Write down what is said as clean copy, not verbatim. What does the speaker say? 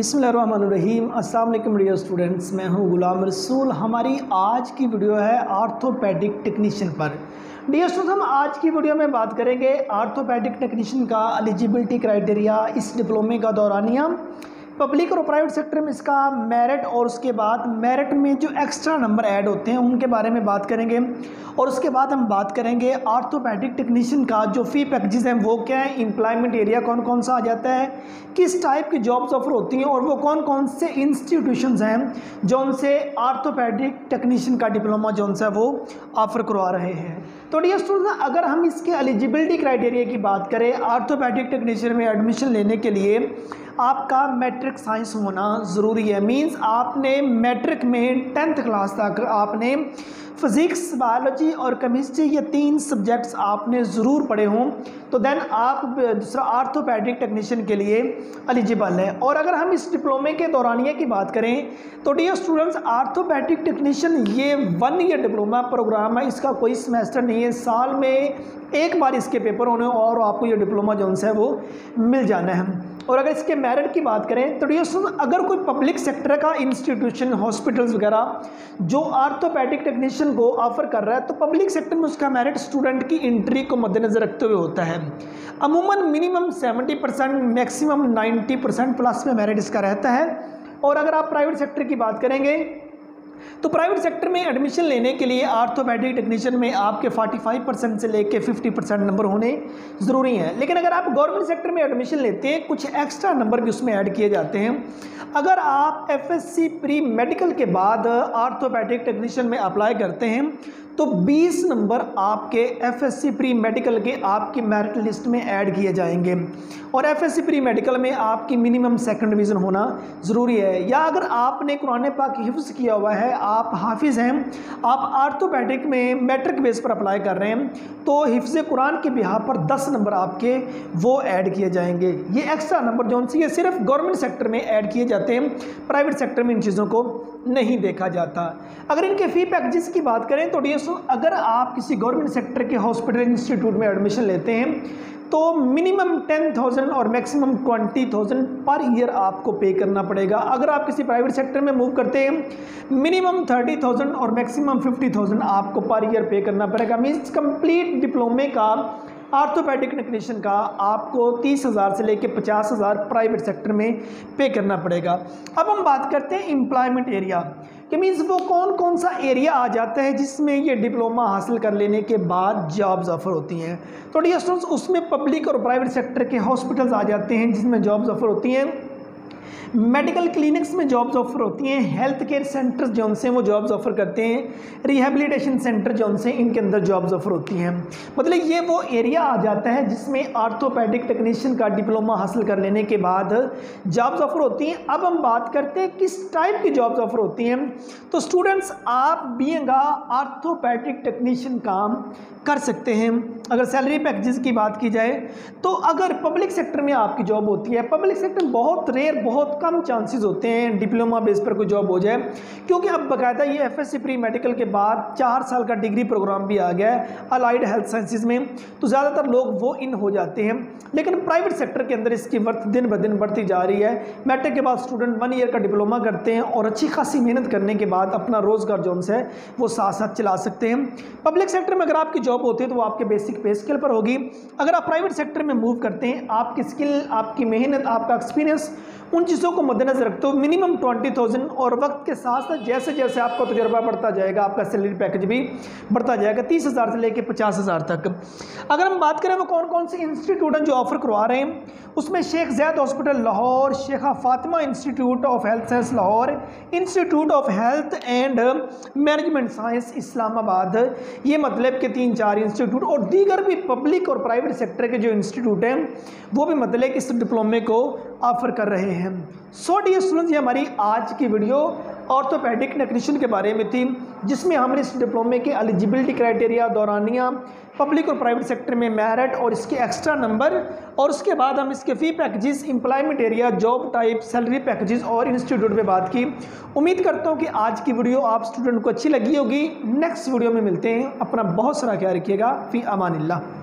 बिस्मिल्लाहिर्रहमानिर्रहीम। अस्सलाम वालेकुम डियर स्टूडेंट्स, मैं हूं गुलाम रसूल। हमारी आज की वीडियो है आर्थोपेडिक टेक्नीशियन पर। डियर स्टूडेंट्स, हम आज की वीडियो में बात करेंगे आर्थोपेडिक टेक्नीशियन का एलिजिबिलिटी क्राइटेरिया, इस डिप्लोमे का दौरानिया, पब्लिक और प्राइवेट सेक्टर में इसका मेरिट और उसके बाद मेरिट में जो एक्स्ट्रा नंबर ऐड होते हैं उनके बारे में बात करेंगे। और उसके बाद हम बात करेंगे आर्थोपेडिक टेक्नीशियन का जो फी पैकेजेस हैं वो क्या है, एम्प्लॉयमेंट एरिया कौन कौन सा आ जाता है, किस टाइप की जॉब्स ऑफर होती हैं और वो कौन कौन से इंस्टीट्यूशंस हैं जो उनसे आर्थोपेडिक टेक्नीशियन का डिप्लोमा जो उनसे वो ऑफर करवा रहे हैं। तो डियर स्टूडेंट्स, अगर हम इसके एलिजिबिलिटी क्राइटेरिया की बात करें, आर्थोपेडिक टेक्नीशियन में एडमिशन लेने के लिए आपका मैट्रिक साइंस होना ज़रूरी है। मींस आपने मैट्रिक में 10th क्लास तक आपने फिज़िक्स, बायोलॉजी और केमिस्ट्री, ये 3 सब्जेक्ट्स आपने ज़रूर पढ़े हों, तो देन आप दूसरा आर्थोपेडिक टेक्नीशियन के लिए एलिजिबल है। और अगर हम इस डिप्लोमे के दौरानिया की बात करें तो डियर स्टूडेंट्स, आर्थोपेडिक टेक्नीशियन ये 1 ईयर डिप्लोमा प्रोग्राम है, इसका कोई सेमेस्टर नहीं है, साल में एक बार इसके पेपर होने और आपको ये डिप्लोमा जो है वो मिल जाना है। और अगर इसके मेरिट की बात करें तो डियर स्टूडेंट्स, अगर कोई पब्लिक सेक्टर का इंस्टीट्यूशन, हॉस्पिटल्स वगैरह जो आर्थोपेडिक टेक्नीशियन को ऑफर कर रहा है, तो पब्लिक सेक्टर में उसका मेरिट स्टूडेंट की एंट्री को मद्देनजर रखते हुए होता है। अमूमन मिनिमम 70%, मैक्सिमम 90% प्लस में मेरिट इसका रहता है। और अगर आप प्राइवेट सेक्टर की बात करेंगे तो प्राइवेट सेक्टर में एडमिशन लेने के लिए आर्थोपेडिक टेक्नीशियन में आपके 45% से लेके 50% नंबर होने ज़रूरी हैं। लेकिन अगर आप गवर्नमेंट सेक्टर में एडमिशन लेते हैं, कुछ एक्स्ट्रा नंबर भी उसमें ऐड किए जाते हैं। अगर आप FSC प्री मेडिकल के बाद आर्थोपेडिक टेक्नीशियन में अप्लाई करते हैं तो 20 नंबर आपके FSC प्री मेडिकल के आपकी मेरिट लिस्ट में ऐड किए जाएंगे। और FSC प्री मेडिकल में आपकी मिनिमम 2nd डिवीज़न होना ज़रूरी है। या अगर आपने कुरान पाक हिफ्ज़ किया हुआ है, आप हाफिज़ हैं, आप आर्थोपेडिक में मैट्रिक बेस पर अप्लाई कर रहे हैं, तो हिफ्ज़ कुरान के बिहार पर 10 नंबर आपके वो ऐड किए जाएंगे। ये एक्स्ट्रा नंबर जो ये सिर्फ गवर्नमेंट सेक्टर में ऐड किए जाते हैं, प्राइवेट सेक्टर में इन चीज़ों को नहीं देखा जाता। अगर इनके फ़ी पैकेजेस की बात करें तो डियर स्टूडेंट्स, अगर आप किसी गवर्नमेंट सेक्टर के हॉस्पिटल इंस्टीट्यूट में एडमिशन लेते हैं तो मिनिमम 10,000 और मैक्सिमम 20,000 पर ईयर आपको पे करना पड़ेगा। अगर आप किसी प्राइवेट सेक्टर में मूव करते हैं मिनिमम 30,000 और मैक्सिमम 50,000 आपको पर ईयर पे करना पड़ेगा। मीन्स कंप्लीट डिप्लोमे का आर्थोपेडिक टेक्नीशियन का आपको 30,000 से लेकर 50,000 प्राइवेट सेक्टर में पे करना पड़ेगा। अब हम बात करते हैं एम्प्लॉयमेंट एरिया कि मीन्स वो कौन कौन सा एरिया आ जाता है जिसमें ये डिप्लोमा हासिल कर लेने के बाद जॉब्स ऑफर होती हैं। तो डियर स्टूडेंट्स, उसमें पब्लिक और प्राइवेट सेक्टर के हॉस्पिटल्स आ जाते हैं जिसमें जॉब्स ऑफर होती हैं, मेडिकल क्लिनिक्स में जॉब्स ऑफर होती हैं, हेल्थ केयर सेंटर्स जो उनसे वो जॉब्स ऑफर करते हैं, रिहेबिलिटेशन सेंटर जो उनसे इनके अंदर जॉब्स ऑफर होती हैं। मतलब ये वो एरिया आ जाता है जिसमें आर्थोपेडिक टेक्नीशियन का डिप्लोमा हासिल कर लेने के बाद जॉब्स ऑफर होती हैं। अब हम बात करते हैं किस टाइप की जॉब्स ऑफर होती हैं। तो स्टूडेंट्स, आप बीइंग आर्थोपेडिक टेक्नीशियन काम कर सकते हैं। अगर सैलरी पैकेजेस की बात की जाए तो अगर पब्लिक सेक्टर में आपकी जॉब होती है, पब्लिक सेक्टर बहुत रेयर, बहुत कम चांसेस होते हैं डिप्लोमा बेस पर कोई जॉब हो जाए, क्योंकि अब बाकायदा ये FSC प्री मेडिकल के बाद 4 साल का डिग्री प्रोग्राम भी आ गया है अलाइड हेल्थ साइंसेज में, तो ज़्यादातर लोग वो इन हो जाते हैं। लेकिन प्राइवेट सेक्टर के अंदर इसकी वर्थ दिन ब दिन बढ़ती जा रही है। मैट्रिक के बाद स्टूडेंट 1 ईयर का डिप्लोमा करते हैं और अच्छी खासी मेहनत करने के बाद अपना रोज़गार जो है वो साथ साथ चला सकते हैं। पब्लिक सेक्टर में अगर आपकी जॉब होती है तो वो आपके बेसिक पे स्किल पर होगी। अगर आप प्राइवेट सेक्टर में मूव करते हैं, आपकी स्किल, आपकी मेहनत, आपका एक्सपीरियंस, उन चीज़ों को मद्देनजर रखते हो मिनिमम 20,000 और वक्त के साथ साथ जैसे जैसे आपका तजुर्बा बढ़ता जाएगा आपका सैलरी पैकेज भी बढ़ता जाएगा 30,000 से लेकर 50,000 तक। अगर हम बात करें वो कौन कौन से इंस्टीट्यूट हैं जो ऑफर करवा रहे हैं, उसमें Sheikh Zayed hospital Lahore, Sheikha Fatima institute of health science Lahore, institute of health and management science Islamabad, ये मतलब के 3-4 इंस्टीट्यूट और दीगर भी पब्लिक और प्राइवेट सेक्टर के जो इंस्टीट्यूट हैं वो भी मतलब इस डिप्लोमे को ऑफर कर रहे हैं। सो डियर स्टूडेंट्स, ये हमारी आज की वीडियो ऑर्थोपेडिक टेक्नीशियन के बारे में थी, जिसमें हमने इस डिप्लोमे के एलिजिबिलिटी क्राइटेरिया, दौरानिया, पब्लिक और प्राइवेट सेक्टर में मेरिट और इसके एक्स्ट्रा नंबर, और उसके बाद हम इसके fee packages, employment area, job type, salary packages और इंस्टीट्यूट पे बात की। उम्मीद करता हूँ कि आज की वीडियो आप स्टूडेंट को अच्छी लगी होगी। नेक्स्ट वीडियो में मिलते हैं। अपना बहुत सारा ख्याल रखिएगा। फ़ी अमानिल्लाह।